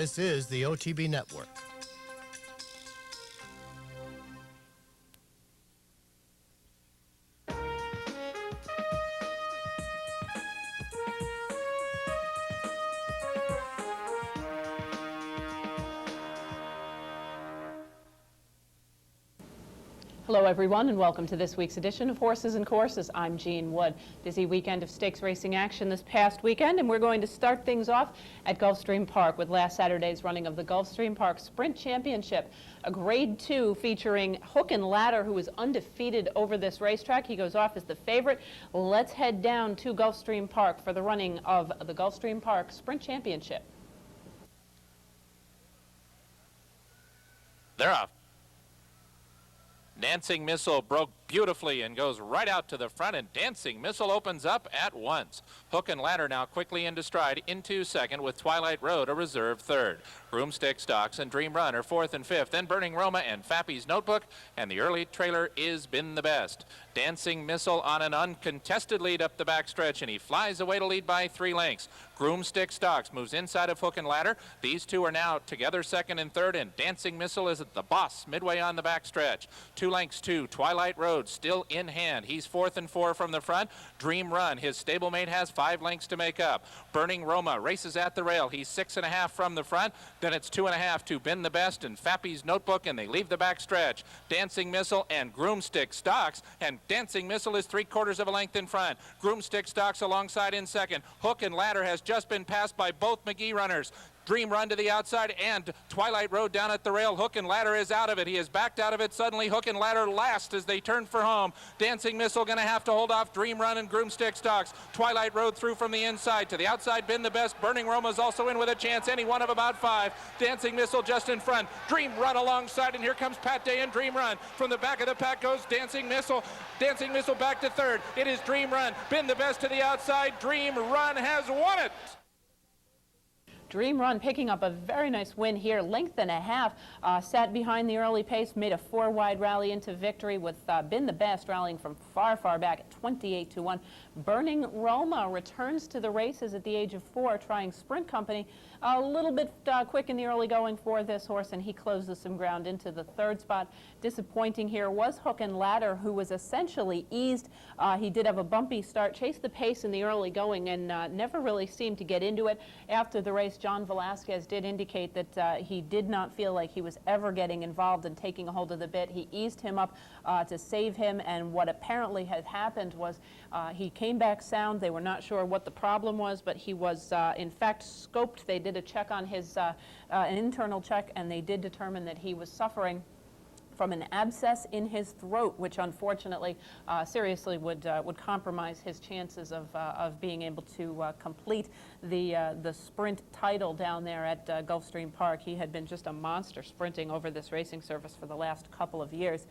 This is the OTB Network. Hello everyone and welcome to this week's edition of Horses and Courses. I'm Jean Wood. Busy weekend of stakes racing action this past weekend, and we're going to start things off at Gulfstream Park with last Saturday's running of the Gulfstream Park Sprint Championship, a Grade 2 featuring Hook and Ladder, who is undefeated over this racetrack. He goes off as the favorite. Let's head down to Gulfstream Park for the running of the Gulfstream Park Sprint Championship. They're off. Dancing Missile broke beautifully and goes right out to the front, and Dancing Missile opens up at once. Hook and Ladder now quickly into stride into second, with Twilight Road a reserve third. Broomstick Stocks and Dream Run are fourth and fifth, then Burning Roma and Fappy's Notebook, and the early trailer is Been the Best. Dancing Missile on an uncontested lead up the backstretch, and he flies away to lead by 3 lengths. Broomstick Stocks moves inside of Hook and Ladder. These two are now together second and third, and Dancing Missile is at the boss midway on the backstretch. 2 lengths to Twilight Road, still in hand. He's fourth and 4 from the front. Dream Run, his stablemate, has 5 lengths to make up. Burning Roma races at the rail. He's 6.5 from the front. Then it's 2.5 to Been the Best and Fappy's Notebook, and they leave the backstretch. Dancing Missile and Broomstick Stocks, and Dancing Missile is 3/4 of a length in front. Broomstick Stocks alongside in second. Hook and Ladder has just been passed by both McGee runners. Dream Run to the outside and Twilight Road down at the rail. Hook and Ladder is out of it. He is backed out of it suddenly. Hook and Ladder last as they turn for home. Dancing Missile going to have to hold off Dream Run and Broomstick Stocks. Twilight Road through from the inside. To the outside, Been the Best. Burning Roma is also in with a chance. Any one of about 5. Dancing Missile just in front. Dream Run alongside, and here comes Pat Day and Dream Run. From the back of the pack goes Dancing Missile. Dancing Missile back to third. It is Dream Run. Been the Best to the outside. Dream Run has won it. Dream Run picking up a very nice win here, length and a half, sat behind the early pace, made a 4-wide rally into victory with Been the Best rallying from far back at 28-1. Burning Roma returns to the races at the age of 4, trying Sprint Company. A little bit quick in the early going for this horse, and he closes some ground into the 3rd spot. Disappointing here was Hook and Ladder, who was essentially eased. He did have a bumpy start, chased the pace in the early going, and never really seemed to get into it. After the race, John Velasquez did indicate that he did not feel like he was ever getting involved in taking a hold of the bit. He eased him up to save him, and what apparently had happened was he came back sound. They were not sure what the problem was, but he was in fact scoped. They did a check on his, an internal check, and they did determine that he was suffering from an abscess in his throat, which unfortunately seriously would compromise his chances of being able to complete the sprint title down there at Gulfstream Park. He had been just a monster sprinting over this racing surface for the last couple of years.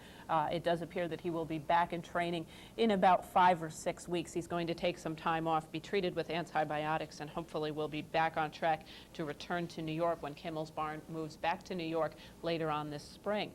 It does appear that he will be back in training in about 5 or 6 weeks. He's going to take some time off, be treated with antibiotics, and hopefully will be back on track to return to New York when Kimmel's Barn moves back to New York later on this spring.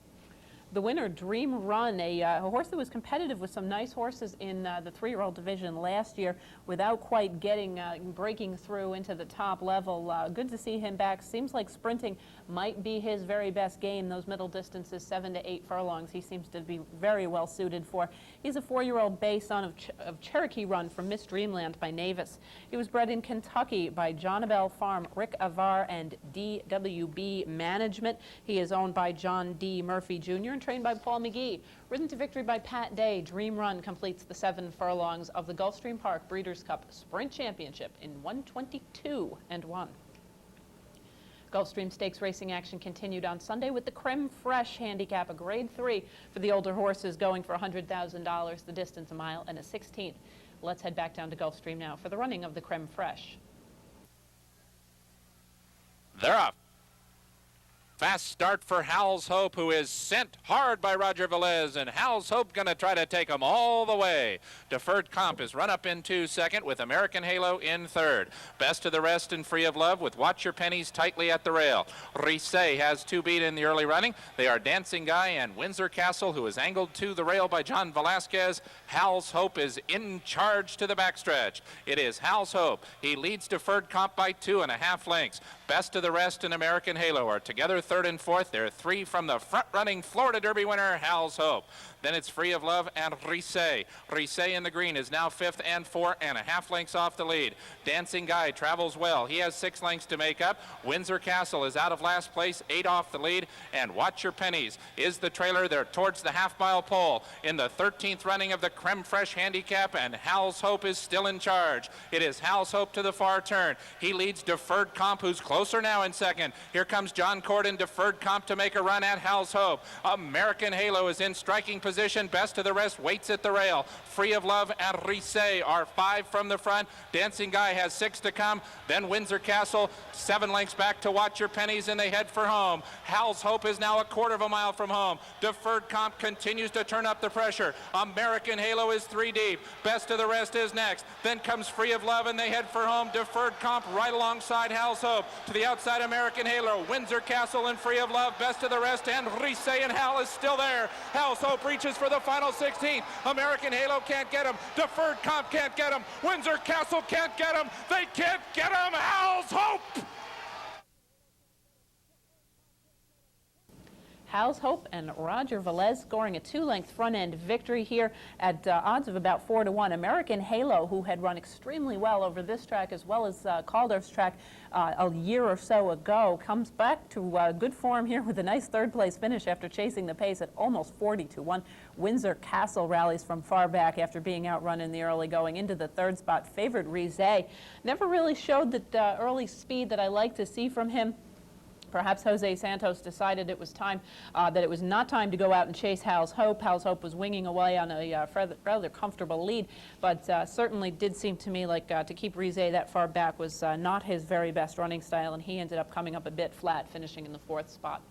The winner, Dream Run, a horse that was competitive with some nice horses in the 3-year-old division last year without quite breaking through into the top level. Good to see him back. Seems like sprinting might be his very best game. Those middle distances, 7 to 8 furlongs, he seems to be very well suited for. He's a 4-year-old bay son of Cherokee Run from Miss Dreamland by Navis. He was bred in Kentucky by John Abel Farm, Rick Avar, and DWB Management. He is owned by John D. Murphy Jr. and trained by Paul McGee. Ridden to victory by Pat Day, Dream Run completes the 7 furlongs of the Gulfstream Park Breeders' Cup Sprint Championship in 1:22.1. Gulfstream Stakes racing action continued on Sunday with the Creme Fraiche handicap, a Grade 3 for the older horses, going for $100,000, the distance a mile and a 16th. Let's head back down to Gulfstream now for the running of the Creme Fraiche. They're off. Fast start for Hal's Hope, who is sent hard by Roger Velez, and Hal's Hope going to try to take him all the way. Deferred Comp is run up into second with American Halo in third. Best of the Rest and Free of Love with Watch Your Pennies tightly at the rail. Risset has two beat in the early running. They are Dancing Guy and Windsor Castle, who is angled to the rail by John Velasquez. Hal's Hope is in charge to the backstretch. It is Hal's Hope. He leads Deferred Comp by 2.5 lengths. Best of the Rest and American Halo are together third and fourth. They're three from the front-running Florida Derby winner, Hal's Hope. Then it's Free of Love and Risset. Risset in the green is now fifth and 4.5 lengths off the lead. Dancing Guy travels well. He has 6 lengths to make up. Windsor Castle is out of last place, 8 off the lead. And Watch Your Pennies is the trailer. They're towards the half-mile pole in the 13th running of the Creme Fraiche Handicap, and Hal's Hope is still in charge. It is Hal's Hope to the far turn. He leads Deferred Comp, who's closer now in second. Here comes John Corden, Deferred Comp to make a run at Hal's Hope. American Halo is in striking position. Best of the Rest waits at the rail. Free of Love and Risset are 5 from the front. Dancing Guy has 6 to come. Then Windsor Castle, 7 lengths back to Watch Your Pennies, and they head for home. Hal's Hope is now a quarter of a mile from home. Deferred Comp continues to turn up the pressure. American Halo is 3 deep. Best of the Rest is next. Then comes Free of Love, and they head for home. Deferred Comp right alongside Hal's Hope. To the outside, American Halo, Windsor Castle and Free of Love. Best of the Rest and Risset, and Hal is still there. Hal's Hope reaches for the final 16. American Halo can't get him. Deferred Comp can't get him. Windsor Castle can't get him. They can't get him. Hal's Hope! Hal's Hope and Roger Velez scoring a 2-length front-end victory here at odds of about 4-1. American Halo, who had run extremely well over this track as well as Calder's track a year or so ago, comes back to good form here with a nice third-place finish after chasing the pace at almost 40-1. Windsor Castle rallies from far back after being outrun in the early going into the third spot. Favored Risset never really showed that early speed that I like to see from him. Perhaps Jose Santos decided it was time, that it was not time to go out and chase Hal's Hope. Hal's Hope was winging away on a rather comfortable lead, but certainly did seem to me like to keep Risset that far back was not his very best running style, and he ended up coming up a bit flat, finishing in the 4th spot.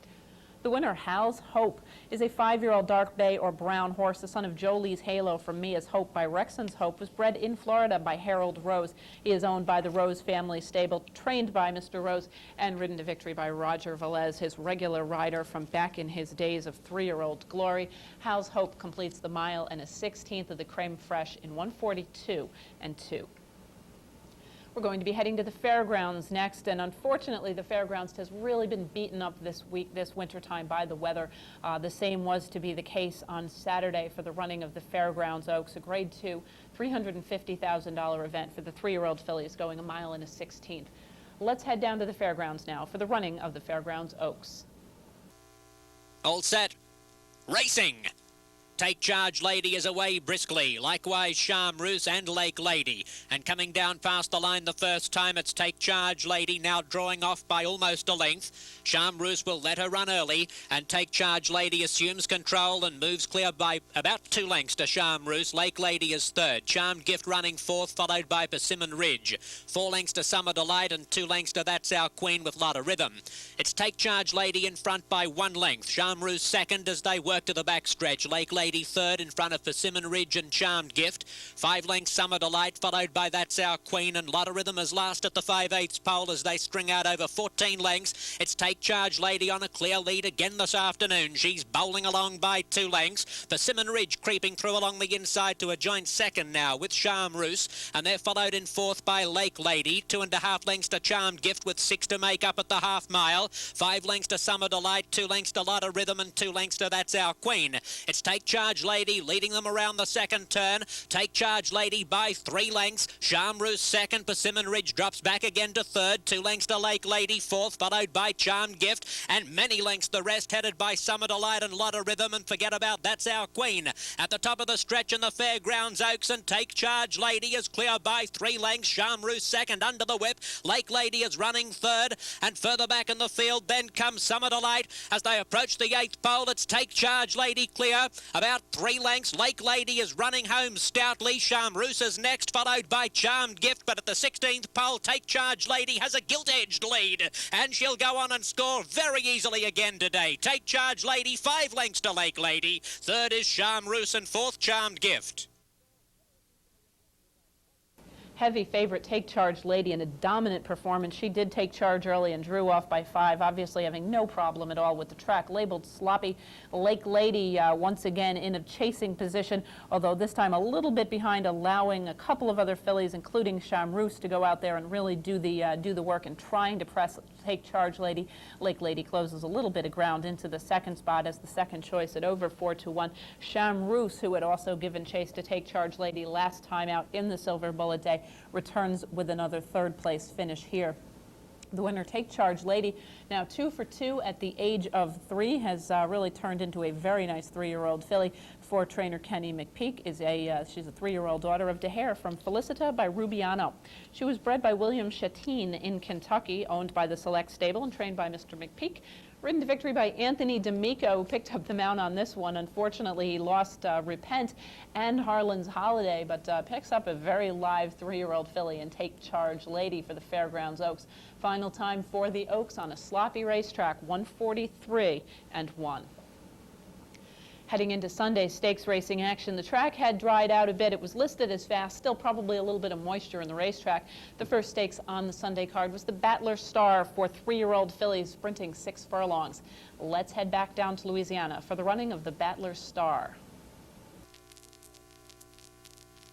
The winner, Hal's Hope, is a 5-year-old dark bay or brown horse, the son of Jolie's Halo from Mia's Hope by Rexon's Hope, was bred in Florida by Harold Rose. He is owned by the Rose family stable, trained by Mr. Rose, and ridden to victory by Roger Velez, his regular rider from back in his days of 3-year-old glory. Hal's Hope completes the mile and a 16th of the Creme Fraiche in 1:42 and 2. We're going to be heading to the fairgrounds next, and unfortunately the fairgrounds has really been beaten up this wintertime by the weather. The same was to be the case on Saturday for the running of the Fairgrounds Oaks, a Grade 2, $350,000 event for the 3-year-old fillies going 1 mile and a 16th. Let's head down to the fairgrounds now for the running of the Fairgrounds Oaks. All set. Racing. Take Charge Lady is away briskly. Likewise, Charmeuse and Lake Lady. And coming down past the line the first time, it's Take Charge Lady now drawing off by almost a length. Charmeuse will let her run early, and Take Charge Lady assumes control and moves clear by about 2 lengths to Charmeuse. Lake Lady is third. Charmed Gift running fourth, followed by Persimmon Ridge. 4 lengths to Summer Delight and 2 lengths to That's Our Queen with Lotta Rhythm. It's Take Charge Lady in front by 1 length. Charmeuse second as they work to the backstretch. Lake Lady third in front of Persimmon Ridge and Charmed Gift. 5 lengths Summer Delight, followed by That's Our Queen, and Lotta Rhythm is last at the 5/8 pole as they string out over 14 lengths. It's Take Charge Lady on a clear lead again this afternoon. She's bowling along by 2 lengths. Persimmon Ridge creeping through along the inside to a joint second now with Charmeuse, and they're followed in fourth by Lake Lady. 2.5 lengths to Charmed Gift with 6 to make up at the half mile. 5 lengths to Summer Delight, 2 lengths to Lotta Rhythm, and 2 lengths to That's Our Queen. It's Take Charge Lady leading them around the second turn. Take Charge Lady by 3 lengths. Charmeuse second. Persimmon Ridge drops back again to third. 2 lengths to Lake Lady fourth, followed by Charmed Gift, and many lengths the rest, headed by Summer Delight and Lotta Rhythm, and forget about That's Our Queen. At the top of the stretch in the Fairgrounds Oaks, and Take Charge Lady is clear by 3 lengths. Charmeuse second under the whip. Lake Lady is running third, and further back in the field then comes Summer Delight. As they approach the 8th pole, it's Take Charge Lady clear. About About 3 lengths, Lake Lady is running home stoutly. Charmeuse is next, followed by Charmed Gift. But at the 16th pole, Take Charge Lady has a gilt-edged lead. And she'll go on and score very easily again today. Take Charge Lady, 5 lengths to Lake Lady. Third is Charmeuse and fourth Charmed Gift. Heavy favorite Take Charge Lady in a dominant performance. She did take charge early and drew off by 5, obviously having no problem at all with the track. Labeled sloppy. Lake Lady once again in a chasing position, although this time a little bit behind, allowing a couple of other fillies, including Charmeuse, to go out there and really do the work and trying to press Take Charge Lady. Lake Lady closes a little bit of ground into the second spot as the second choice at over 4-1. Charmeuse, who had also given chase to Take Charge Lady last time out in the Silver Bullet Day, returns with another third place finish here. The winner, Take Charge Lady, now 2 for 2 at the age of 3, has really turned into a very nice 3-year-old filly. For trainer Kenny McPeak, she's a 3-year-old daughter of DeHare from Felicita by Rubiano. She was bred by William Chatine in Kentucky, owned by the Select Stable and trained by Mr. McPeak. Ridden to victory by Anthony D'Amico, who picked up the mount on this one. Unfortunately, he lost Repent and Harlan's Holiday, but picks up a very live 3-year-old filly and Take Charge Lady for the Fairgrounds Oaks. Final time for the Oaks on a sloppy racetrack, 1:43 and 1. Heading into Sunday's stakes racing action, the track had dried out a bit. It was listed as fast, still probably a little bit of moisture in the racetrack. The first stakes on the Sunday card was the Battler Star for 3-year-old fillies sprinting 6 furlongs. Let's head back down to Louisiana for the running of the Battler Star.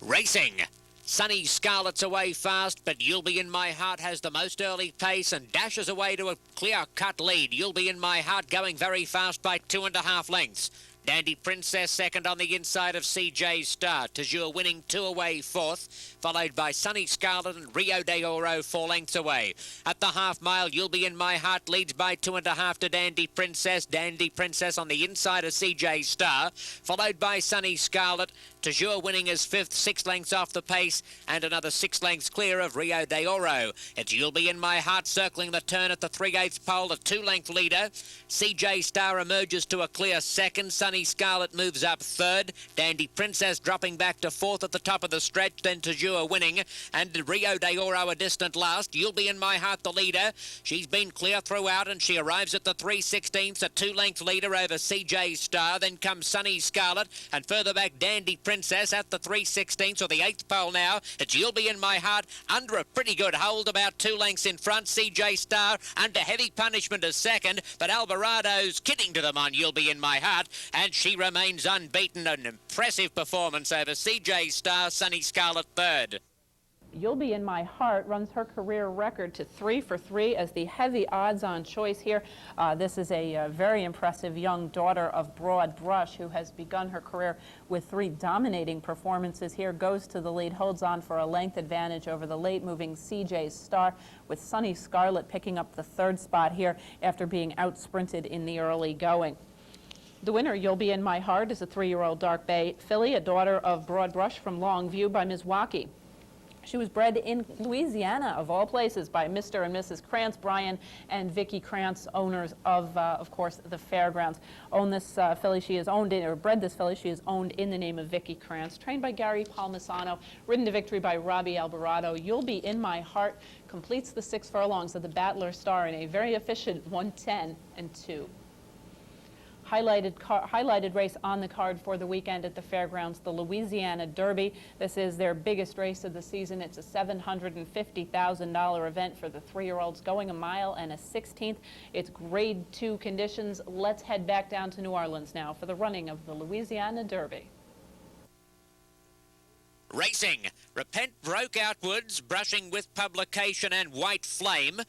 Racing. Sunny Scarlet's away fast, but You'll Be In My Heart has the most early pace and dashes away to a clear-cut lead. You'll Be In My Heart going very fast by 2.5 lengths. Dandy Princess second on the inside of CJ Star. Tajur winning 2 away fourth, followed by Sunny Scarlet and Rio de Oro 4 lengths away. At the half mile, You'll Be In My Heart leads by 2.5 to Dandy Princess. Dandy Princess on the inside of CJ Star, followed by Sunny Scarlet. Tajur winning as 5th, 6 lengths off the pace, and another 6 lengths clear of Rio de Oro. It's You'll Be In My Heart circling the turn at the 3/8 pole, a 2-length leader. CJ Star emerges to a clear second. Sunny Scarlet moves up third. Dandy Princess dropping back to 4th at the top of the stretch, then Tajur winning, and Rio de Oro a distant last. You'll Be In My Heart the leader. She's been clear throughout, and she arrives at the 3/16, a 2-length leader over CJ Star. Then comes Sunny Scarlet, and further back Dandy Princess at the 3/16, or the 8th pole now. It's You'll Be In My Heart under a pretty good hold, about 2 lengths in front. CJ Star under heavy punishment as second, but Alvarado's kidding to them on You'll Be In My Heart, and she remains unbeaten. An impressive performance over CJ Star. Sunny Scarlet third. You'll Be In My Heart runs her career record to 3 for 3 as the heavy odds-on choice here. This is a very impressive young daughter of Broad Brush who has begun her career with 3 dominating performances here. Goes to the lead, holds on for a length advantage over the late-moving CJ Star, with Sunny Scarlet picking up the 3rd spot here after being out-sprinted in the early going. The winner, You'll Be In My Heart, is a 3-year-old Dark Bay filly, a daughter of Broad Brush from Longview by Ms. Waukee. She was bred in Louisiana, of all places, by Mr. and Mrs. Krantz, Brian and Vicki Krantz, owners of course, the Fairgrounds. Own this filly. She is owned in, or bred this filly. She is owned in the name of Vicki Krantz. Trained by Gary Palmisano. Ridden to victory by Robbie Alvarado. You'll Be In My Heart completes the 6 furlongs of the Battler Star in a very efficient 1:10 and 2. Highlighted race on the card for the weekend at the Fairgrounds, the Louisiana Derby. This is their biggest race of the season. It's a $750,000 event for the 3-year-olds, going 1 mile and a 1/16. It's grade 2 conditions. Let's head back down to New Orleans now for the running of the Louisiana Derby. Racing. Repent broke outwards, brushing with Publication and White Flame.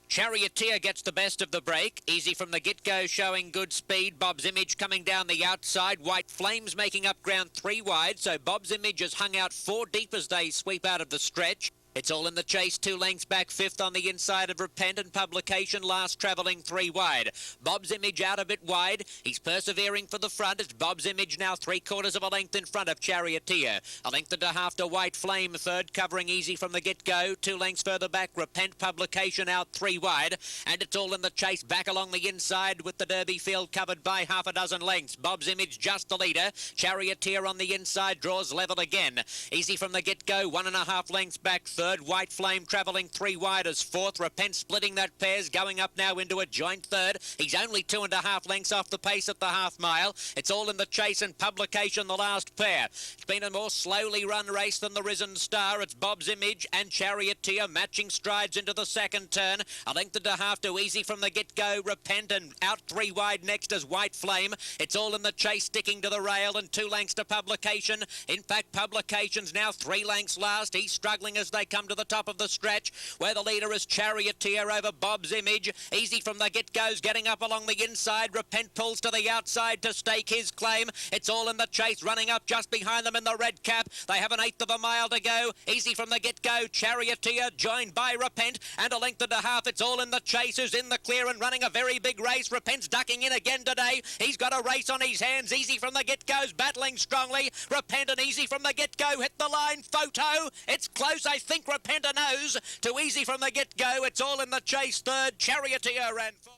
Charioteer gets the best of the break. Easy from the get-go, showing good speed. Bob's Image coming down the outside. White Flames making up ground 3 wide, so Bob's Image has hung out 4 deep as they sweep out of the stretch. It's all in the chase, 2 lengths back, fifth on the inside of Repent and Publication, last travelling 3 wide. Bob's Image out a bit wide. He's persevering for the front. It's Bob's Image now 3/4 of a length in front of Charioteer. A length and a half to White Flame, third, covering easy from the get-go. 2 lengths further back, Repent, Publication out 3 wide. And it's all in the chase back along the inside with the Derby field covered by half a dozen lengths. Bob's Image just the leader. Charioteer on the inside draws level again. Easy from the get-go, 1.5 lengths back, third. White Flame travelling 3 wide as fourth. Repent splitting that pairs, going up now into a joint third. He's only 2.5 lengths off the pace at the half mile. It's all in the chase and Publication, the last pair. It's been a more slowly run race than the Risen Star. It's Bob's Image and Charioteer matching strides into the second turn. A length and a half to easy from the get-go. Repent and out 3 wide next as White Flame. It's all in the chase, sticking to the rail, and 2 lengths to Publication. In fact, Publication's now 3 lengths last. He's struggling as they come to the top of the stretch, where the leader is Charioteer over Bob's Image. Easy from the get-go's getting up along the inside. Repent pulls to the outside to stake his claim. It's all in the chase, running up just behind them in the red cap. They have 1/8 of a mile to go. Easy from the get-go, Charioteer joined by Repent, and a length and a half. It's all in the chase, who's in the clear and running a very big race. Repent's ducking in again today. He's got a race on his hands. Easy from the get-go's battling strongly. Repent and Easy from the get-go hit the line. Photo. It's close, I think. Repent a nose to Easy from the get-go. It's all in the chase, third. Charioteer ran fourth.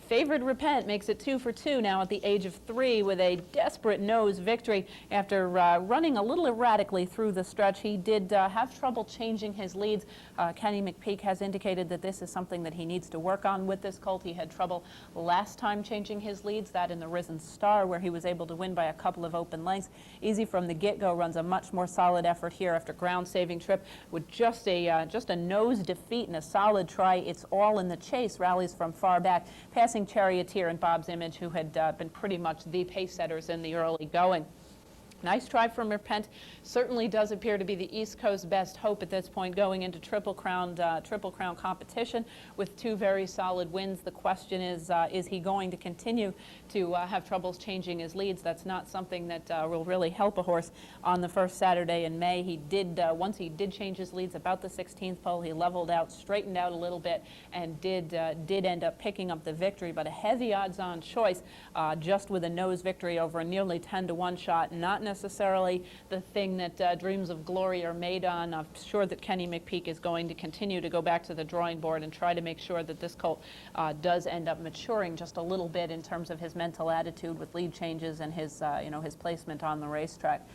Favored Repent makes it 2 for 2 now at the age of 3 with a desperate nose victory after running a little erratically through the stretch. He did have trouble changing his leads. Kenny McPeek has indicated that this is something that he needs to work on with this colt. He had trouble last time changing his leads, that in the Risen Star, where he was able to win by a couple of open lengths. Easy from the get-go runs a much more solid effort here after ground-saving trip with just a nose defeat and a solid try. It's all in the chase, rallies from far back, passing Charioteer and Bob's Image, who had been pretty much the pace setters in the early going. Nice try from Repent. Certainly does appear to be the East Coast best hope at this point going into Triple Crown competition with 2 very solid wins. The question is he going to continue to have troubles changing his leads? That's not something that will really help a horse on the first Saturday in May. He did, once he did change his leads about the 16th pole, he leveled out, straightened out a little bit, and did end up picking up the victory. But a heavy odds-on choice just with a nose victory over a nearly 10-to-1 shot, not necessarily the thing that dreams of glory are made on. I'm sure that Kenny McPeek is going to continue to go back to the drawing board and try to make sure that this colt does end up maturing just a little bit in terms of his mental attitude with lead changes and his, his placement on the racetrack.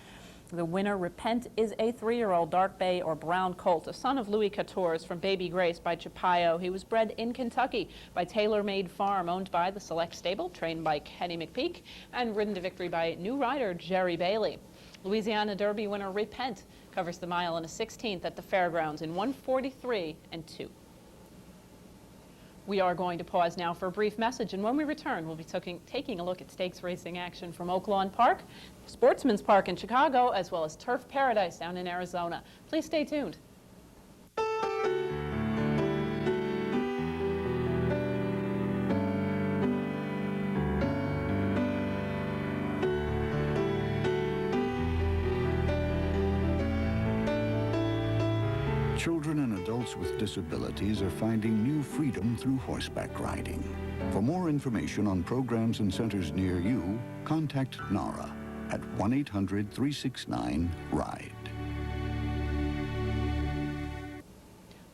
The winner, Repent, is a 3-year-old dark bay or brown colt, a son of Louis Quatorze from Baby Grace by Chapayo. He was bred in Kentucky by Tailor Made Farm, owned by the Select Stable, trained by Kenny McPeek, and ridden to victory by new rider Jerry Bailey. Louisiana Derby winner Repent covers the mile in a 16th at the fairgrounds in 1:43.2. We are going to pause now for a brief message, and when we return, we'll be taking a look at stakes racing action from Oaklawn Park, Sportsman's Park in Chicago, as well as Turf Paradise down in Arizona. Please stay tuned. Children and adults with disabilities are finding new freedom through horseback riding. For more information on programs and centers near you, contact NARA at 1-800-369-RIDE.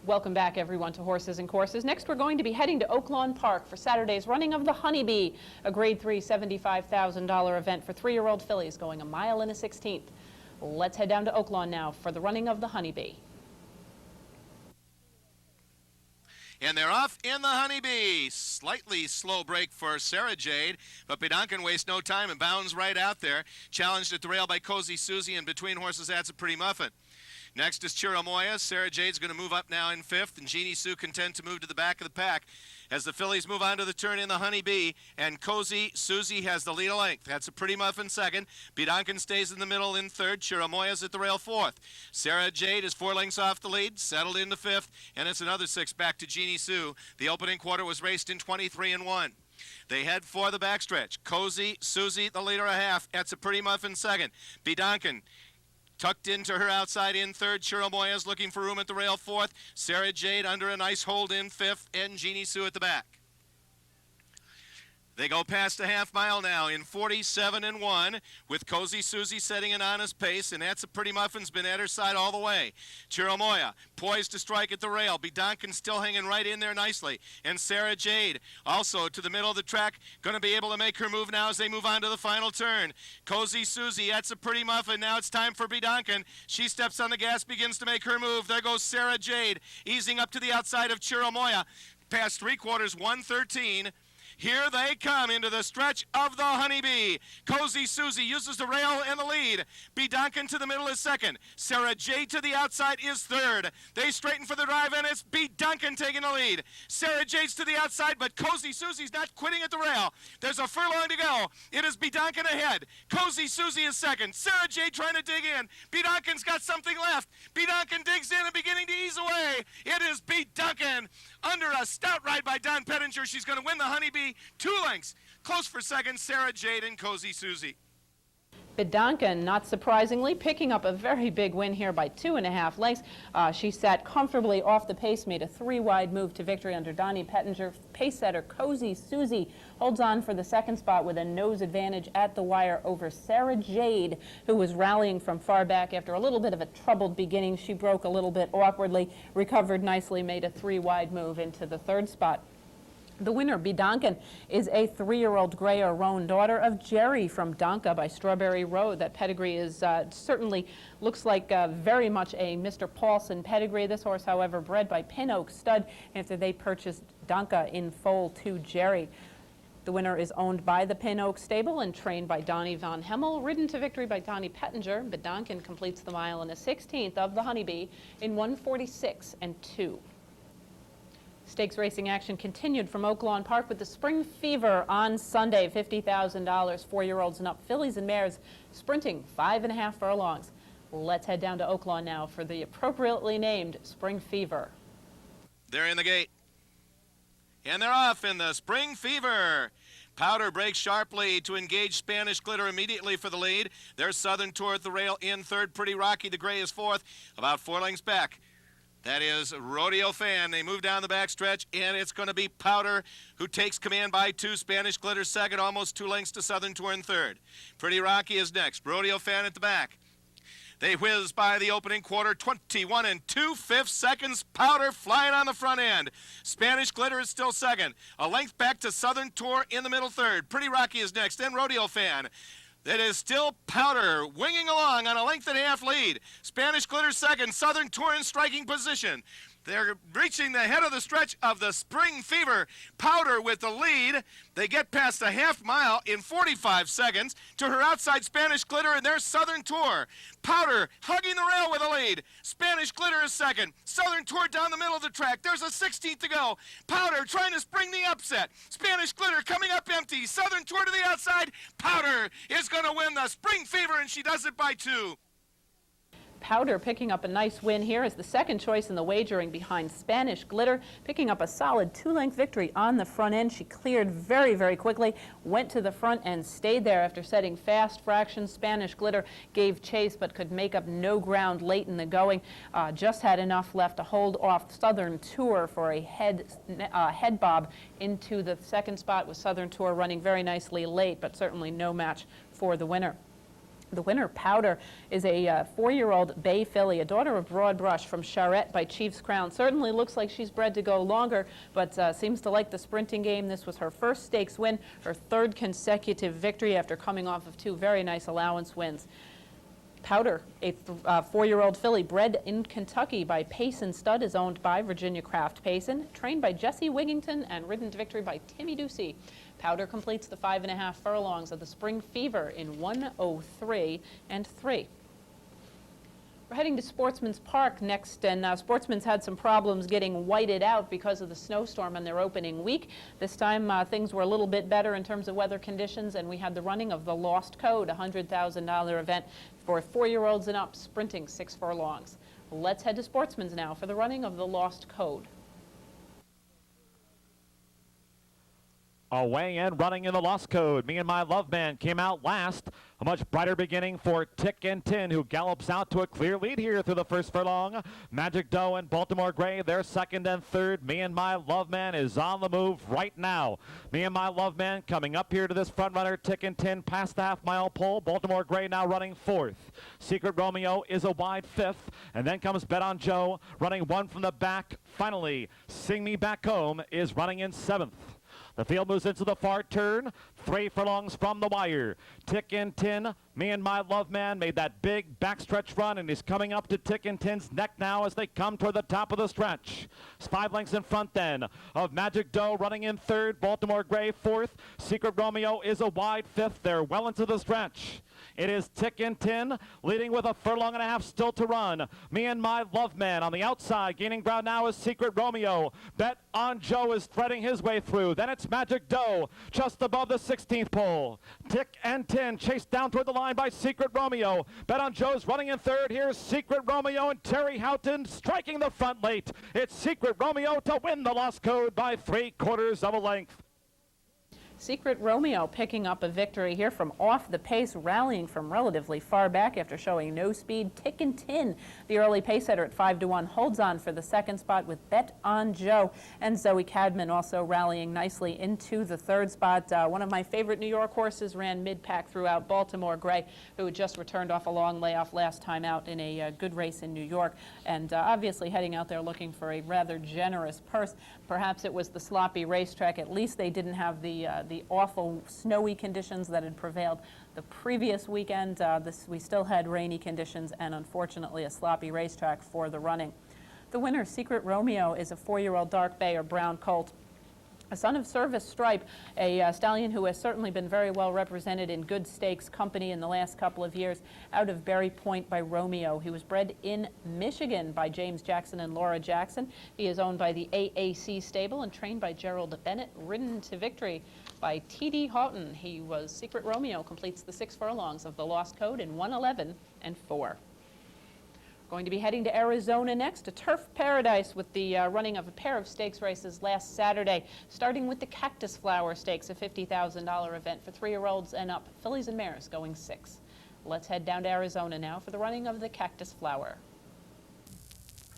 Welcome back, everyone, to Horses and Courses. Next, we're going to be heading to Oaklawn Park for Saturday's running of the Honeybee, a Grade 3 $75,000 event for 3-year-old fillies going a mile and a 16th. Let's head down to Oaklawn now for the running of the Honeybee. And they're off in the Honeybee. Slightly slow break for Sarah Jade, but Bidancan wastes no time and bounds right out there. Challenged at the rail by Cozy Susie, and between horses, that's a pretty muffin. Next is Chiramoya. Sarah Jade's going to move up now in 5th, and Jeannie Sue content to move to the back of the pack as the fillies move on to the turn in the Honeybee, and Cozy Susie has the lead a length. That's a pretty muffin 2nd. Bidancan stays in the middle in 3rd. Chiramoya's at the rail 4th. Sarah Jade is 4 lengths off the lead, settled into 5th, and it's another 6 back to Jeannie Sue. The opening quarter was raced in 23-1. They head for the backstretch. Cozy Susie, the leader a half. That's a pretty muffin 2nd. Bidancan Tucked into her outside in third. Cheryl Moya's looking for room at the rail fourth. Sarah Jade under a nice hold in fifth, and Jeannie Sue at the back. They go past a half mile now in 47-1 with Cozy Susie setting an honest pace, and that's a Pretty Muffin's been at her side all the way. Cheryl Moya poised to strike at the rail. Bedonkin still hanging right in there nicely. And Sarah Jade also to the middle of the track, going to be able to make her move now as they move on to the final turn. Cozy Susie, that's a Pretty Muffin. Now it's time for Bedonkin. She steps on the gas, begins to make her move. There goes Sarah Jade, easing up to the outside of Cheryl Moya. Past 3/4, 1:13. Here they come into the stretch of the Honeybee. Cozy Susie uses the rail and the lead. Bedonkin to the middle is second. Sarah Jade to the outside is third. They straighten for the drive, and it's Bedonkin taking the lead. Sarah Jade's to the outside, but Cozy Susie's not quitting at the rail. There's a furlong to go. It is Bedonkin ahead. Cozy Susie is second. Sarah Jade trying to dig in. Bedonkin's got something left. Bedonkin digs in and beginning to ease away. It is Bedonkin under a stout ride by Don Pettinger. She's going to win the Honeybee. 2 lengths. Close for second, Sarah Jade and Cozy Susie. Bedonkin, not surprisingly, picking up a very big win here by 2.5 lengths. She sat comfortably off the pace, made a 3-wide move to victory under Donnie Pettinger. Pace setter Cozy Susie holds on for the second spot with a nose advantage at the wire over Sarah Jade, who was rallying from far back after a little bit of a troubled beginning. She broke a little bit awkwardly, recovered nicely, made a 3-wide move into the third spot. The winner, Bedonkin, is a 3-year-old gray or roan daughter of Jerry from Donka by Strawberry Road. That pedigree is certainly looks like very much a Mr. Paulson pedigree. This horse, however, bred by Pin Oak Stud after they purchased Donka in foal to Jerry. The winner is owned by the Pin Oak stable and trained by Donnie Von Hemmel, ridden to victory by Donnie Pettinger. Bedonkin completes the mile in a 16th of the Honeybee in 1:46.2. Stakes racing action continued from Oaklawn Park with the Spring Fever on Sunday. $50,000, 4-year-olds and up, fillies and mares sprinting 5.5 furlongs. Let's head down to Oaklawn now for the appropriately named Spring Fever. They're in the gate. And they're off in the Spring Fever. Powder breaks sharply to engage Spanish Glitter immediately for the lead. There's Southern Tour at the rail in third. Pretty Rocky, the gray, is fourth, about 4 lengths back. That is Rodeo Fan. They move down the backstretch, and it's going to be Powder who takes command by 2. Spanish Glitter second, almost 2 lengths to Southern Tour in third. Pretty Rocky is next. Rodeo Fan at the back. They whiz by the opening quarter, 21 2/5 seconds. Powder flying on the front end. Spanish Glitter is still second. A length back to Southern Tour in the middle third. Pretty Rocky is next, then Rodeo Fan. That is still Powder winging along on a 1.5 length lead. Spanish Glitter second, Southern Tour in striking position. They're reaching the head of the stretch of the Spring Fever. Powder with the lead. They get past a half mile in 45 seconds to her outside Spanish Glitter, and there's Southern Tour. Powder hugging the rail with a lead. Spanish Glitter is second. Southern Tour down the middle of the track. There's a 16th to go. Powder trying to spring the upset. Spanish Glitter coming up empty. Southern Tour to the outside. Powder is going to win the Spring Fever, and she does it by 2. Powder picking up a nice win here as the second choice in the wagering behind Spanish Glitter, picking up a solid 2-length victory on the front end. She cleared very, very quickly, went to the front and stayed there after setting fast fractions. Spanish Glitter gave chase but could make up no ground late in the going. Just had enough left to hold off Southern Tour for a head bob into the second spot, with Southern Tour running very nicely late, but certainly no match for the winner. The winner, Powder, is a 4-year-old bay filly, a daughter of Broad Brush from Charette by Chief's Crown. Certainly looks like she's bred to go longer, but seems to like the sprinting game. This was her first stakes win, her 3rd consecutive victory after coming off of 2 very nice allowance wins. Powder, a 4-year-old filly bred in Kentucky by Payson Stud, is owned by Virginia Craft Payson, trained by Jesse Wigington, and ridden to victory by Timmy Ducey. Powder completes the 5.5 furlongs of the Spring Fever in 1:03.3. We're heading to Sportsman's Park next, and Sportsman's had some problems getting whited out because of the snowstorm on their opening week. This time things were a little bit better in terms of weather conditions, and we had the running of the Lost Code, a $100,000 event for 4-year-olds and up, sprinting 6 furlongs. Let's head to Sportsman's now for the running of the Lost Code. away and running in the Lost Code. Me and My Love Man came out last. A much brighter beginning for Tick and Tin, who gallops out to a clear lead here through the first furlong. Magic Doe and Baltimore Gray, they're second and third. Me and My Love Man is on the move right now. Me and My Love Man coming up here to this front runner, Tick and Tin, past the half-mile pole. Baltimore Gray now running fourth. Secret Romeo is a wide fifth. And then comes Bet on Joe, running one from the back. Finally, Sing Me Back Home is running in seventh. The field moves into the far turn. 3 furlongs from the wire. Tick and Tin, Me and My Love Man made that big backstretch run and is coming up to Tick and Tin's neck now as they come toward the top of the stretch. It's 5 lengths in front then of Magic Doe running in third. Baltimore Gray fourth. Secret Romeo is a wide fifth. They're well into the stretch. It is Tick and Tin leading with a furlong and a half still to run. Me and My Love Man on the outside. Gaining ground now is Secret Romeo. Bet on Joe is threading his way through. Then it's Magic Doe just above the 16th pole. Tick and Tin chased down toward the line by Secret Romeo. Bet on Joe's running in third. Here's Secret Romeo and Terry Houghton striking the front late. It's Secret Romeo to win the Lost Code by 3/4 of a length. Secret Romeo picking up a victory here from off the pace, rallying from relatively far back after showing no speed. Tick and Tin, the early pace setter at 5-1, holds on for the second spot with Bet on Joe. And Zoe Cadman also rallying nicely into the third spot. One of my favorite New York horses ran mid-pack throughout. Baltimore Gray, who had just returned off a long layoff last time out in a good race in New York. And obviously heading out there looking for a rather generous purse. Perhaps it was the sloppy racetrack. At least they didn't have the awful snowy conditions that had prevailed the previous weekend. We still had rainy conditions and unfortunately a sloppy racetrack for the running. The winner, Secret Romeo, is a 4-year-old dark bay or brown colt. A son of Service Stripe, a stallion who has certainly been very well represented in good stakes company in the last couple of years, out of Berry Point by Romeo. He was bred in Michigan by James Jackson and Laura Jackson. He is owned by the AAC stable and trained by Gerald Bennett, ridden to victory by T.D. Houghton. He was Secret Romeo, completes the 6 furlongs of the Lost Code in 1:11 and 4. Going to be heading to Arizona next, to Turf Paradise with the running of a pair of stakes races last Saturday, starting with the Cactus Flower Stakes, a $50,000 event for 3-year-olds and up. Fillies and mares going 6. Let's head down to Arizona now for the running of the Cactus Flower.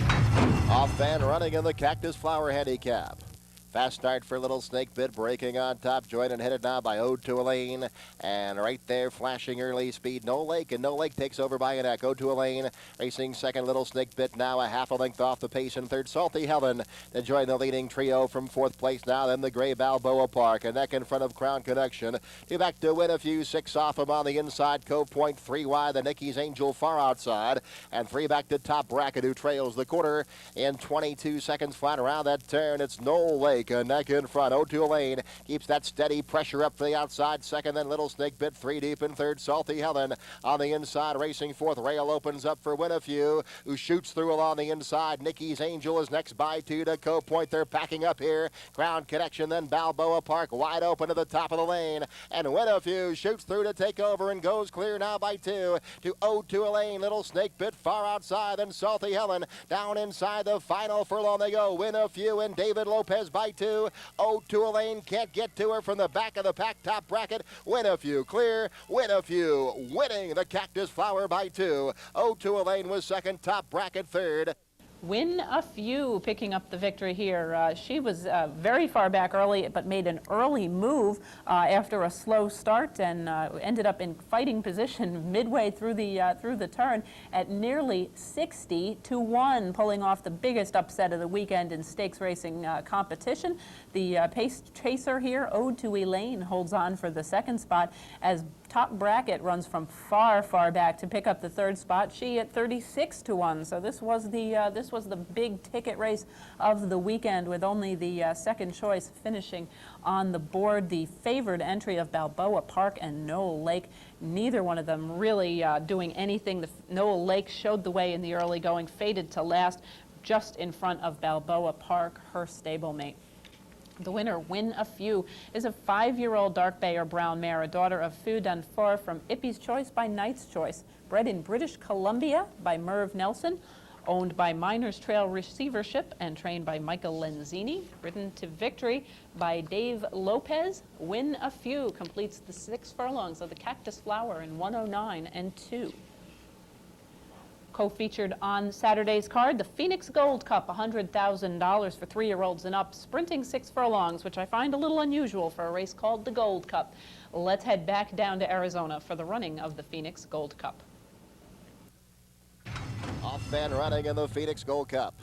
Off and running in the Cactus Flower Handicap. Fast start for Little Snake Bit, breaking on top, joined and headed now by Ode to Elaine. And right there, flashing early speed, No Lake, and No Lake takes over by a neck. Ode to Elaine, racing second, Little Snake Bit, now a half a length off the pace in third. Salty Helen to join the leading trio from 4th place now. Then the Gray Balboa Park, a neck in front of Crown Connection. Two back to win a few, 6 off him on the inside. Cove Point, 3 wide, the Nicky's Angel far outside. And 3 back to Top Bracket, who trails the quarter in 22 seconds flat around that turn. It's No Lake. A neck in front. Ode to Elaine keeps that steady pressure up for the outside. Second, then Little Snake Bit, 3 deep in third. Salty Helen on the inside, racing fourth. Rail opens up for Win a Few, who shoots through along the inside. Nicky's Angel is next by 2 to Cove Point. They're packing up here. Crown Connection, then Balboa Park wide open to the top of the lane. And Win a Few shoots through to take over and goes clear now by 2 to Ode to Elaine. Little Snake Bit far outside, then Salty Helen down inside the final furlong they go. Win a Few and David Lopez by 2. Ode to Elaine can't get to her from the back of the pack. Top Bracket, Win a Few clear. Win a Few winning the Cactus Flower by 2. Ode to Elaine was second. Top Bracket third. Win a Few picking up the victory here. She was very far back early, but made an early move after a slow start and ended up in fighting position midway through the turn at nearly 60-1, pulling off the biggest upset of the weekend in stakes racing competition. The pace chaser here, Ode to Elaine, holds on for the second spot as Top Bracket runs from far back to pick up the third spot. She at 36-1. So this was the big ticket race of the weekend, with only the second choice finishing on the board. The favored entry of Balboa Park and Noel Lake, neither one of them really doing anything. Noel Lake showed the way in the early going, faded to last, just in front of Balboa Park, her stablemate. The winner, Win a Few, is a 5-year-old dark bay or brown mare, a daughter of Feu d'Anfor from Ippy's Choice by Knight's Choice, bred in British Columbia by Merv Nelson. Owned by Miners Trail Receivership and trained by Michael Lenzini. Ridden to victory by Dave Lopez. Win a Few completes the 6 furlongs of the Cactus Flower in 109 and 2. Co-featured on Saturday's card, the Phoenix Gold Cup, $100,000 for 3-year-olds and up, sprinting 6 furlongs, which I find a little unusual for a race called the Gold Cup. Let's head back down to Arizona for the running of the Phoenix Gold Cup. Off and running in the Phoenix Gold Cup.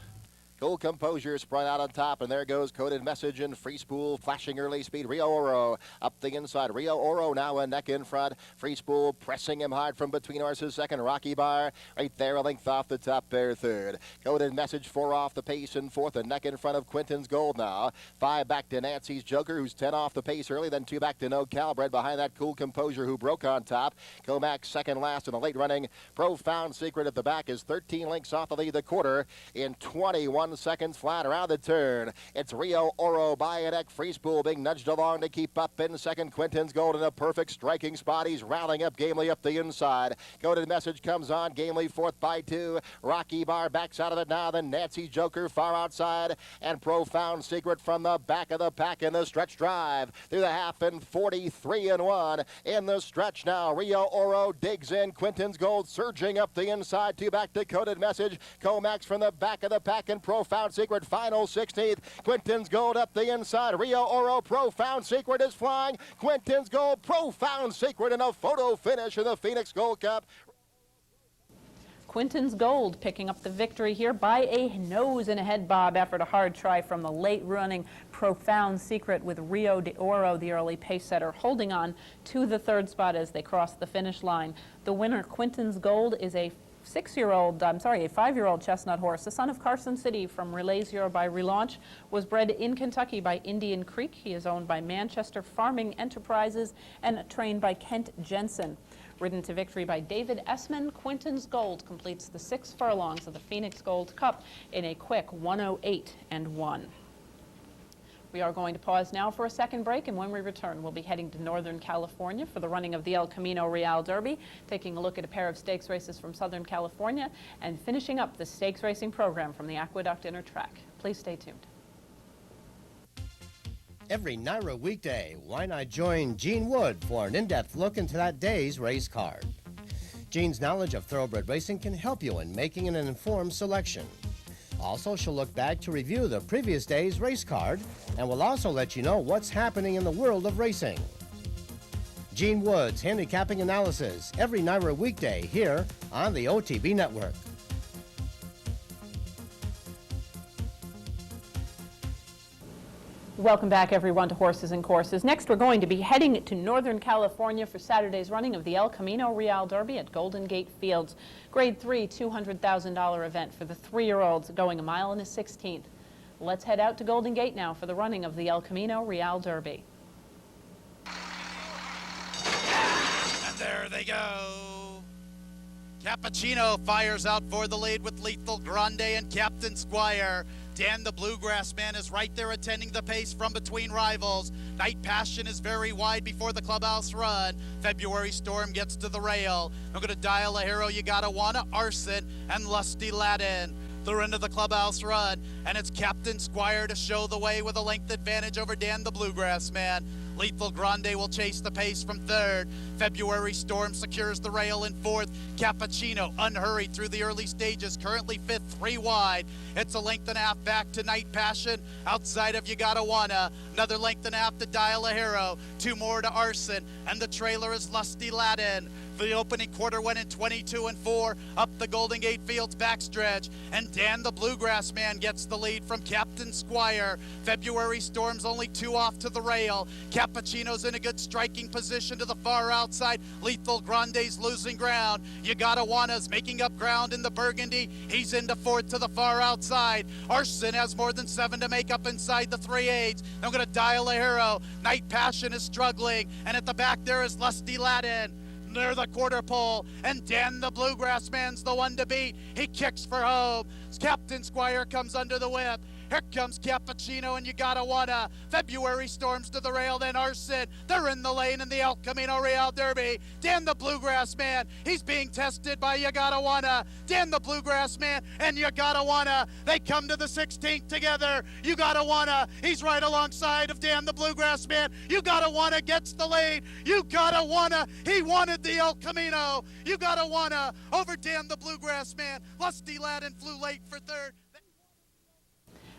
Gold Composure spread out on top, and there goes Coded Message and Free Spool, flashing early speed. Rio Oro up the inside. Rio Oro now a neck in front. Free Spool pressing him hard from between horses. Second, Rocky Bar right there, a length off the top pair. Third, Coded Message 4 off the pace in fourth, a neck in front of Quinton's Gold now. 5 back to Nancy's Joker, who's 10 off the pace early, then 2 back to No Calbred. Behind that, Cool Composure, who broke on top. Comac second last in a late running. Profound Secret at the back is 13 lengths off the lead the quarter in 21 seconds flat around the turn. It's Rio Oro by a neck. Free Spool being nudged along to keep up in second. Quinton's Gold in a perfect striking spot. He's rallying up gamely up the inside. Coded Message comes on gamely fourth by 2. Rocky Bar backs out of it now. Then Nancy Joker far outside, and Profound Secret from the back of the pack in the stretch drive through the half and 43 and 1 in the stretch now. Rio Oro digs in. Quinton's Gold surging up the inside. 2 back to Coded Message. Comax from the back of the pack, and Profound Secret final 16th. Quinton's Gold up the inside. Rio Oro, Profound Secret is flying. Quinton's Gold, Profound Secret in a photo finish in the Phoenix Gold Cup. Quinton's Gold picking up the victory here by a nose and a head bob after a hard try from the late running Profound Secret, with Rio de Oro, the early pace setter, holding on to the 3rd spot as they cross the finish line. The winner, Quinton's Gold, is a 5-year-old chestnut horse, the son of Carson City from Relays Euro by Relaunch, was bred in Kentucky by Indian Creek. He is owned by Manchester Farming Enterprises and trained by Kent Jensen. Ridden to victory by David Essman, Quinton's Gold completes the 6 furlongs of the Phoenix Gold Cup in a quick 108 and 1. We are going to pause now for a second break, and when we return, we'll be heading to Northern California for the running of the El Camino Real Derby, taking a look at a pair of stakes races from Southern California, and finishing up the stakes racing program from the Aqueduct Inner Track. Please stay tuned. Every NYRA weekday, why not join Gene Wood for an in-depth look into that day's race card? Gene's knowledge of thoroughbred racing can help you in making an informed selection. Also, she'll look back to review the previous day's race card, and will also let you know what's happening in the world of racing. Gene Wood's handicapping analysis every NYRA weekday here on the OTB Network. Welcome back, everyone, to Horses and Courses. Next, we're going to be heading to Northern California for Saturday's running of the El Camino Real Derby at Golden Gate Fields. Grade 3, $200,000 event for the 3-year-olds, going 1 mile and a 16th. Let's head out to Golden Gate now for the running of the El Camino Real Derby. And there they go. Cappuccino fires out for the lead with Lethal Grande and Captain Squire. Dan the Bluegrass Man is right there attending the pace from between rivals. Night Passion is very wide before the clubhouse run. February Storm gets to the rail. I'm going to dial a hero. You gotta wanna Arson and Lusty Latin. They're into the clubhouse run, and it's Captain Squire to show the way with a length advantage over Dan the Bluegrass Man. Lethal Grande will chase the pace from 3rd. February Storm secures the rail in 4th. Cappuccino unhurried through the early stages, currently 5th, 3 wide. It's a length and a half back to Night Passion outside of You Gotta Wanna. Another length and a half to Dial a Hero. 2 more to Arson, and the trailer is Lusty Latin. For the opening quarter went in 22 and 4 up the Golden Gate Fields backstretch, and Dan the Bluegrass Man gets the lead from Captain Squire. February Storm's only 2 off to the rail. Cappuccino's in a good striking position to the far outside. Lethal Grande's losing ground. You Gotta Wanna's making up ground in the Burgundy. He's into 4th to the far outside. Arson has more than 7 to make up inside the 3/8. I'm going to Dial a Hero. Night Passion is struggling, and at the back there is Lusty Latin. Near the quarter pole, and Dan the Bluegrass Man's the one to beat. He kicks for home. Captain Squire comes under the whip. Here comes Cappuccino, and you gotta wanna. February storms to the rail, then Arson. They're in the lane in the El Camino Real Derby. Dan the Bluegrass Man, he's being tested by You Gotta Wanna. Dan the Bluegrass Man and You Gotta Wanna. They come to the 16th together. You Gotta Wanna, he's right alongside of Dan the Bluegrass Man. You Gotta Wanna gets the lead. You Gotta Wanna, he wanted the El Camino. You Gotta Wanna over Dan the Bluegrass Man. Lusty Latin flew late for third.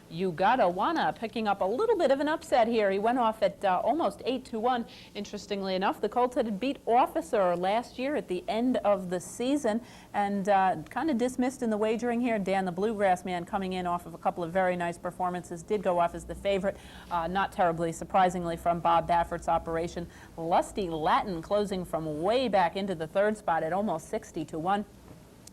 You Gotta Wanna picking up a little bit of an upset here. He went off at almost 8-1. Interestingly enough, the Colts had beat Officer last year at the end of the season and kind of dismissed in the wagering here. Dan the Bluegrass Man coming in off of a couple of very nice performances, did go off as the favorite, not terribly surprisingly from Bob Baffert's operation. Lusty Latin closing from way back into the third spot at almost 60-1.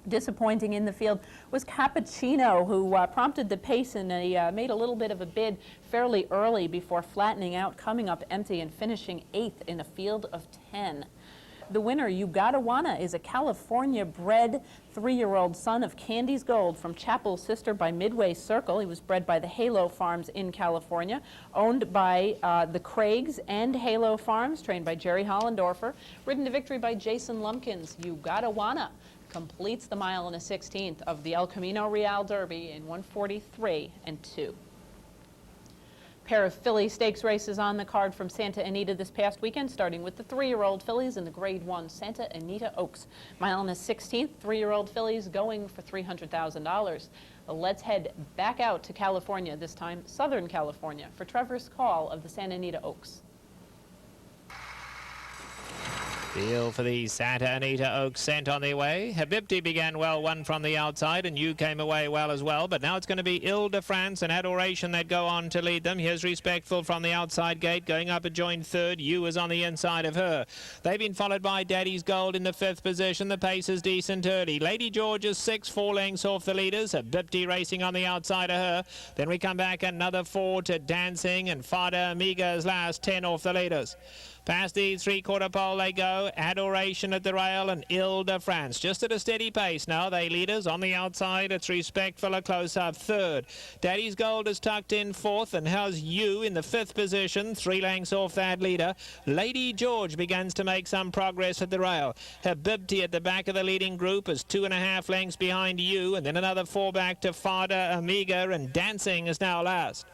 Disappointing in the field was Cappuccino, who prompted the pace and he made a little bit of a bid fairly early before flattening out, coming up empty and finishing 8th in a field of 10. The winner, You Gotta Wanna, is a California-bred 3-year-old son of Candy's Gold from Chapel's Sister by Midway Circle. He was bred by the Halo Farms in California, owned by the Craigs and Halo Farms, trained by Jerry Hollendorfer, ridden to victory by Jason Lumpkins. You Gotta Wanna completes the mile and a 16th of the El Camino Real Derby in 1:43.2. Pair of filly stakes races on the card from Santa Anita this past weekend, starting with the 3-year-old fillies in the Grade 1 Santa Anita Oaks. Mile and a 16th, 3-year-old fillies going for $300,000. Let's head back out to California, this time Southern California, for Trevor's call of the Santa Anita Oaks. Deal for the Santa Anita Oaks sent on their way. Habibti began well, one from the outside, and you came away well as well. But now it's going to be Ile de France and Adoration that go on to lead them. Here's Respectful from the outside gate, going up a joint third. You is on the inside of her. They've been followed by Daddy's Gold in the 5th position. The pace is decent early. Lady George is 6, 4 lengths off the leaders. Habibti racing on the outside of her. Then we come back another 4 to Dancing, and Fada Amiga is last, 10 off the leaders. Past the 3/4 pole they go. Adoration at the rail and Ile de France. Just at a steady pace now. They leaders on the outside. It's Respectful a close-up 3rd. Daddy's Gold is tucked in 4th and has You in the 5th position. 3 lengths off that leader. Lady George begins to make some progress at the rail. Habibti at the back of the leading group is 2.5 lengths behind You, and then another 4 back to Fada Amiga, and Dancing is now last.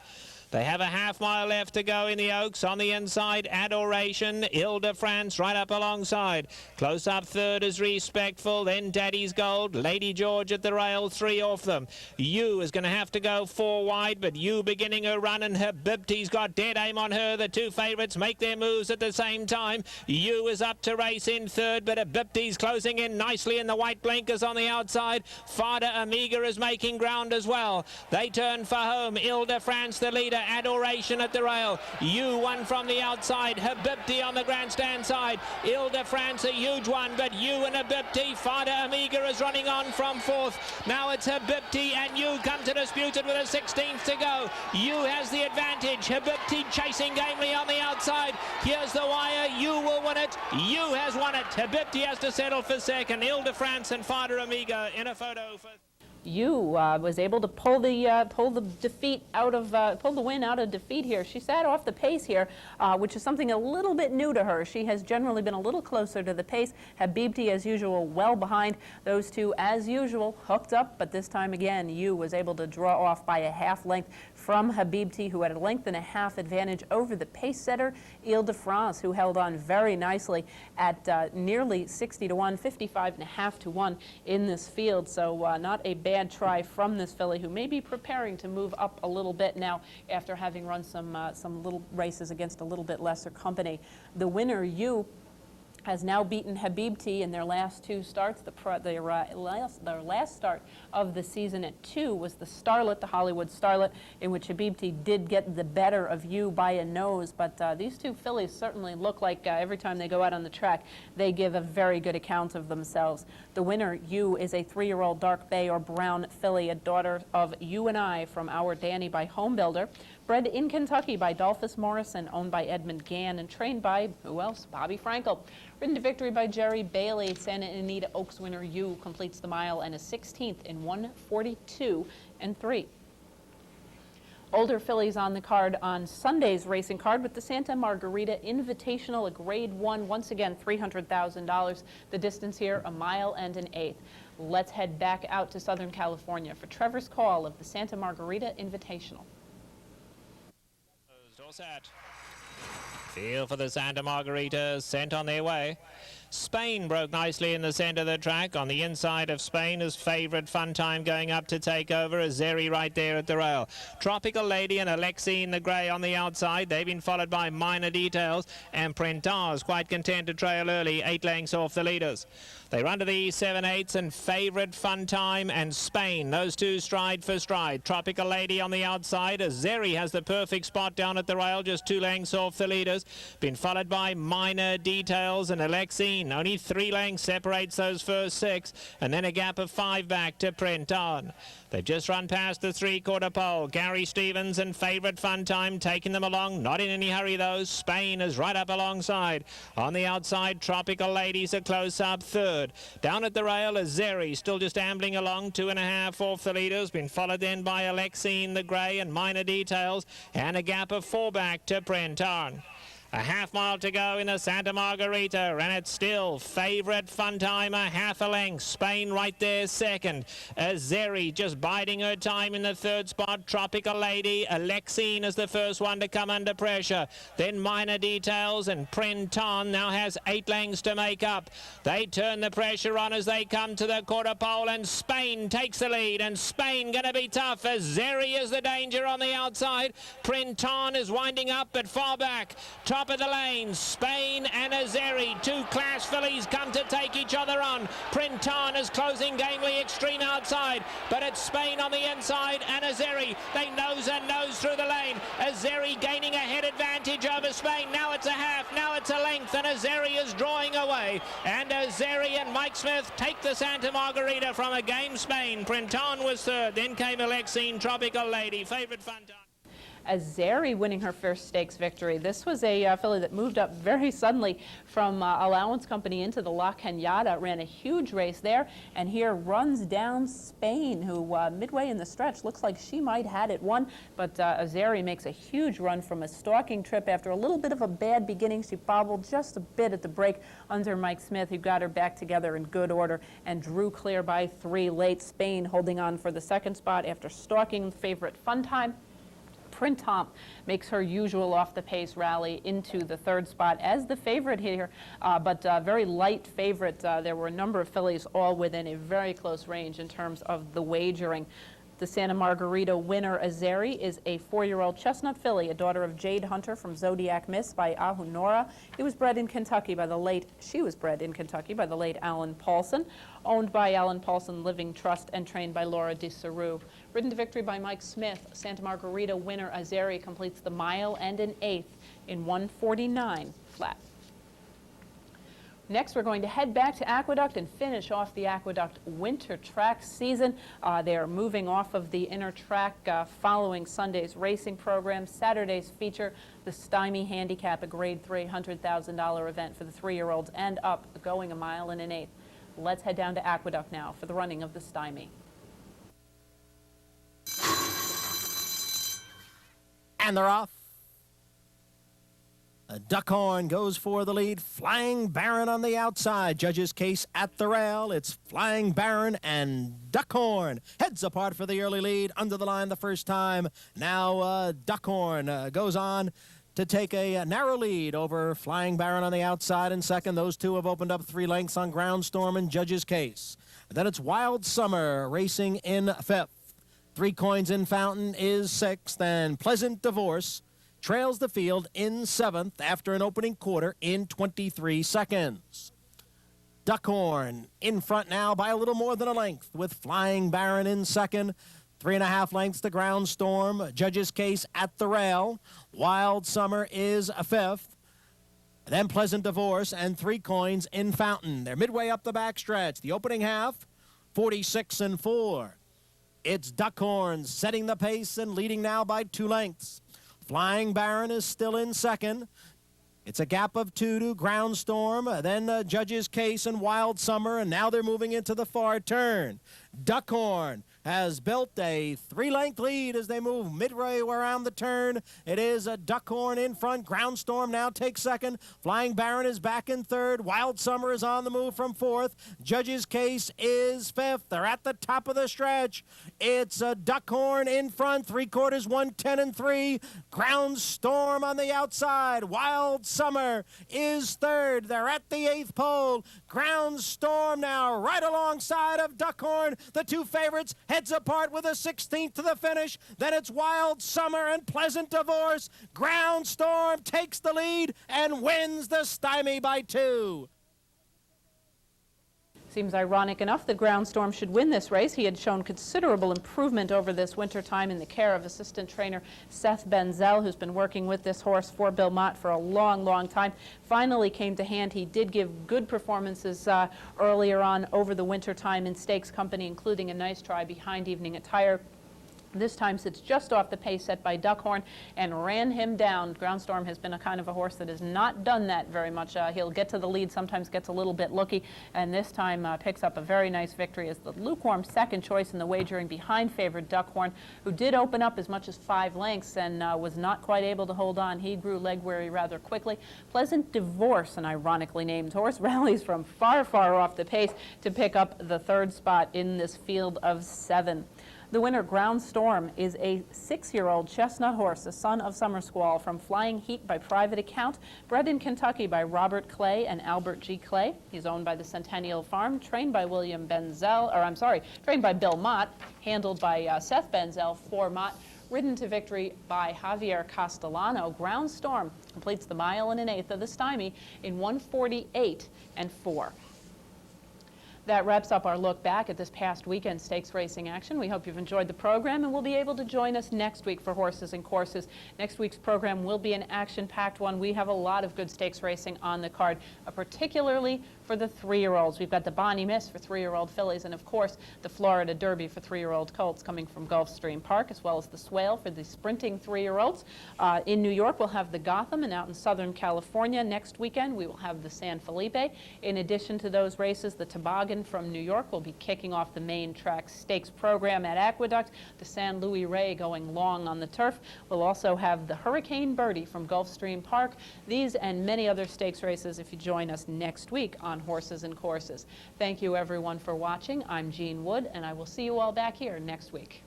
They have a half-mile left to go in the Oaks. On the inside, Adoration, Ile de France right up alongside. Close up 3rd is Respectful, then Daddy's Gold, Lady George at the rail, 3 off them. You is going to have to go 4 wide, but You beginning her run, and Habibti's got dead aim on her. The 2 favourites make their moves at the same time. You is up to race in 3rd, but Habibti's closing in nicely in the white blinkers on the outside. Fada Amiga is making ground as well. They turn for home. Ile de France, the leader. Adoration at the rail. You one from the outside. Habibti on the grandstand side. Ile de France a huge one, but You and Habibti. Fada Amiga is running on from 4th. Now it's Habibti and You come to dispute it with a 16th to go. You has the advantage. Habibti chasing gamely on the outside. Here's the wire. You will win it. You has won it. Habibti has to settle for 2nd. Ile de France and Fada Amiga in a photo for... You was able to pull the win out of defeat here. She sat off the pace here, which is something a little bit new to her. She has generally been a little closer to the pace. Habibti, as usual, well behind. Those two, as usual, hooked up, but this time again, You was able to draw off by a half length from Habibti, who had a length and a half advantage over the pace setter, Ile de France, who held on very nicely at nearly 60-1, 55.5-1 in this field. So not a bad try from this filly, who may be preparing to move up a little bit now after having run some little races against a little bit lesser company. The winner, You, has now beaten Habibti in their last 2 starts. Their last start of the season at 2 was the Starlet, the Hollywood Starlet, in which Habibti did get the better of You by a nose. But these 2 fillies certainly look like every time they go out on the track, they give a very good account of themselves. The winner, You, is a 3-year-old dark bay or brown filly, a daughter of You and I from Our Danny by Home Builder. Bred in Kentucky by Dolphus Morrison, owned by Edmund Gann, and trained by, who else? Bobby Frankel. Ridden to victory by Jerry Bailey. Santa Anita Oaks winner You completes the mile and a 16th in 1:42.3. Older fillies on the card on Sunday's racing card with the Santa Margarita Invitational, a Grade 1, once again $300,000. The distance here, 1 mile and an eighth. Let's head back out to Southern California for Trevor's call of the Santa Margarita Invitational. All set. Feel for the Santa Margarita, sent on their way. Spain broke nicely in the centre of the track. On the inside of Spain is favourite Fun Time going up to take over. Azeri right there at the rail. Tropical Lady and Alexine the Grey on the outside. They've been followed by Minor Details, and Printemps quite content to trail early, 8 lengths off the leaders. They run to the 7/8 and favourite Fun Time and Spain. Those two stride for stride. Tropical Lady on the outside. Azeri has the perfect spot down at the rail, just 2 lengths off the leaders. Been followed by Minor Details and Alexine. Only 3 lengths separates those first 6, and then a gap of 5 back to Printemps. They've just run past the 3/4 pole. Gary Stevens and favourite Fun Time taking them along. Not in any hurry though. Spain is right up alongside. On the outside, Tropical Ladies a close-up third. Down at the rail, Azeri still just ambling along, 2.5 off the leaders. Been followed then by Alexine the Grey and Minor Details, and a gap of 4 back to Printemps. A half mile to go in the Santa Margarita, and it's still favourite Fun Time, a half a length. Spain right there second. Azeri just biding her time in the third spot. Tropical Lady, Alexine is the first one to come under pressure. Then Minor Details, and Printemps now has 8 lengths to make up. They turn the pressure on as they come to the quarter pole, and Spain takes the lead, and Spain going to be tough. Azeri is the danger on the outside. Printemps is winding up, but far back. Top of the lane, Spain and Azeri, 2 class fillies come to take each other on. Printemps is closing gamely extreme outside, but it's Spain on the inside and Azeri. They nose and nose through the lane. Azeri gaining a head advantage over Spain. Now it's a half, now it's a length, and Azeri is drawing away. And Azeri and Mike Smith take the Santa Margarita from a game Spain. Printemps was third, then came Alexine, Tropical Lady, favourite Fun Time. Azeri winning her first stakes victory. This was a filly that moved up very suddenly from Allowance Company into the La Cañada, ran a huge race there, and here runs down Spain, who midway in the stretch looks like she might had it won, but Azeri makes a huge run from a stalking trip after a little bit of a bad beginning. She bobbled just a bit at the break under Mike Smith, who got her back together in good order and drew clear by 3 late. Spain holding on for the second spot after stalking favourite Fun Time. Printemps makes her usual off-the-pace rally into the third spot as the favorite here, but very light favorite. There were a number of fillies all within a very close range in terms of the wagering. The Santa Margarita winner, Azeri, is a 4-year-old chestnut filly, a daughter of Jade Hunter from Zodiac Miss by Ahunora. She was bred in Kentucky by the late Alan Paulson, owned by Alan Paulson Living Trust and trained by Laura DeSaru. Ridden to victory by Mike Smith, Santa Margarita winner Azeri completes the mile and an eighth in 1:49 flat. Next, we're going to head back to Aqueduct and finish off the Aqueduct winter track season. They are moving off of the inner track following Sunday's racing program. Saturday's feature, the Stymie Handicap, a Grade 3 $100,000 event for the 3-year-olds and up, going 1 mile and an eighth. Let's head down to Aqueduct now for the running of the Stymie. And they're off. Duckhorn goes for the lead. Flying Baron on the outside. Judge's Case at the rail. It's Flying Baron and Duckhorn. Heads apart for the early lead. Under the line the first time. Now Duckhorn goes on to take a narrow lead over Flying Baron on the outside in second. Those two have opened up 3 lengths on Groundstorm and Judge's Case. And then it's Wild Summer racing in fifth. 3 Coins in Fountain is sixth, and Pleasant Divorce trails the field in seventh after an opening quarter in 23 seconds. Duckhorn in front now by a little more than a length, with Flying Baron in second. 3.5 lengths to Groundstorm. Judge's Case at the rail. Wild Summer is a fifth. Then Pleasant Divorce and 3 Coins in Fountain. They're midway up the backstretch. The opening half, 46-4. It's Duckhorn setting the pace and leading now by 2 lengths. Flying Baron is still in second. It's a gap of 2 to Groundstorm, then Judge's Case and Wild Summer, and now they're moving into the far turn. Duckhorn has built a 3-length lead as they move midway around the turn. It is a Duckhorn in front. Groundstorm now takes second. Flying Baron is back in third. Wild Summer is on the move from fourth. Judge's Case is fifth. They're at the top of the stretch. It's a Duckhorn in front. 3/4, 110 and 3. Groundstorm on the outside. Wild Summer is third. They're at the 8th pole. Groundstorm now right alongside of Duckhorn. The two favorites heads apart with a 16th to the finish. Then it's Wild Summer and Pleasant Divorce. Groundstorm takes the lead and wins the Stymie by 2. Seems ironic enough that Groundstorm should win this race. He had shown considerable improvement over this winter time in the care of assistant trainer Seth Benzel, who's been working with this horse for Bill Mott for a long, long time. Finally came to hand. He did give good performances earlier on over the winter time in Stakes Company, including a nice try behind Evening Attire. This time sits just off the pace set by Duckhorn and ran him down. Groundstorm has been a kind of a horse that has not done that very much. He'll get to the lead, sometimes gets a little bit looky, and this time picks up a very nice victory as the lukewarm second choice in the wagering behind favored Duckhorn, who did open up as much as 5 lengths and was not quite able to hold on. He grew leg weary rather quickly. Pleasant Divorce, an ironically named horse, rallies from far, far off the pace to pick up the 3rd spot in this field of 7. The winner, Groundstorm, is a 6-year-old chestnut horse, a son of Summer Squall, from Flying Heat by private account, bred in Kentucky by Robert Clay and Albert G. Clay. He's owned by the Centennial Farm, trained by trained by Bill Mott, handled by Seth Benzel for Mott, ridden to victory by Javier Castellano. Groundstorm completes the 1 1/8 of the Stymie in 1:48 and 4. That wraps up our look back at this past weekend stakes racing action. We hope you've enjoyed the program and will be able to join us next week for Horses and Courses. Next week's program will be an action-packed one. We have a lot of good stakes racing on the card, particularly for the 3-year-olds. We've got the Bonnie Miss for 3-year-old fillies and, of course, the Florida Derby for 3-year-old colts coming from Gulfstream Park, as well as the Swale for the sprinting 3-year-olds. In New York, we'll have the Gotham, and out in Southern California next weekend, we will have the San Felipe. In addition to those races, the Toboggan from New York will be kicking off the main track stakes program at Aqueduct, the San Luis Rey going long on the turf. We'll also have the Hurricane Birdie from Gulfstream Park. These and many other stakes races if you join us next week on Horses and Courses. Thank you everyone for watching. I'm Jean Wood, and I will see you all back here next week.